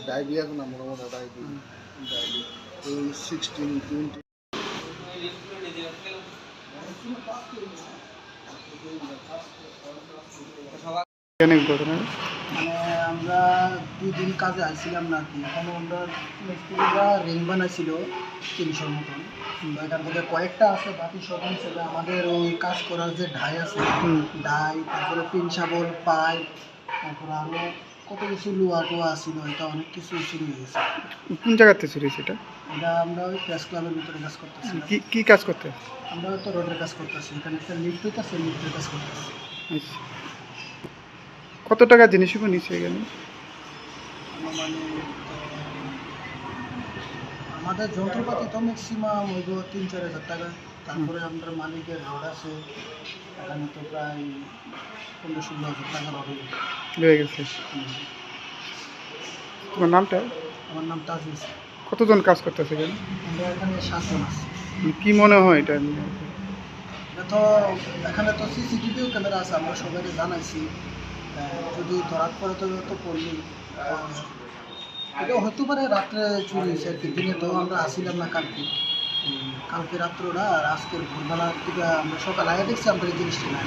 Diary আছে না, মনে মনে ডায়েরি ডায়েরি ওই 16-20 মানে আমরা 2 দিন কাজে আইছিলাম না কি, এখানে আমরা মিস্ত্রিরা রিং বানাইছিল 300 মতন। তো এখান থেকে কয়েকটা আছে, বাকি সব ছিল আমাদের ওই কাজ করার যে ঢাই আছে, ঢাই, তারপরে পিন শাবল, পাইপ, তারপরে আরও কত কিছু লোয়া টোয়া আছিল, এটা অনেক কিছু চুরি হয়েছে। কোন জায়গাতে চুরি হয়েছে এটা? এটা আমরা ওই প্রেস ক্লাবের ভিতরে কাজ করতেছি। কি কাজ করতে? আমরা হয়তো রোডের কাজ করতেছি, এখানে একটা লিফট হইতেছে, লিফটের কাজ করতেছি। আচ্ছা, কত টাকা জিনিসগুলো নিচ্ছে এখানে? মানে আমাদের যন্ত্রপাতি তো ম্যাক্সিমাম হইব 3-4 হাজার টাকা। তারপরে আমরা মালিকের রড আছে, এখানে তো প্রায় 15-16 হাজার টাকা রড হয়ে গেছে। তোমার নামটা? আমার নাম তাজিজ। কতজন কাজ করতেছে এখানে? আমরা এখানে 7 জন আছি। কি মনে হয় এটা? এটা তো এখানে তো সিসিটিভিও ক্যামেরা আছে, আমরা সবাইকে জানাইছি। যদি ধরার পরে তো পড়লি এটা হতে পারে রাত্রে চুরি হয়েছে আর কি। দিনে তো আমরা আসিলাম না কালকে রাত্রটা, আর আজকের ভোরবেলা থেকে আমরা সকাল আগে দেখছি আমরা এই জিনিসটা না।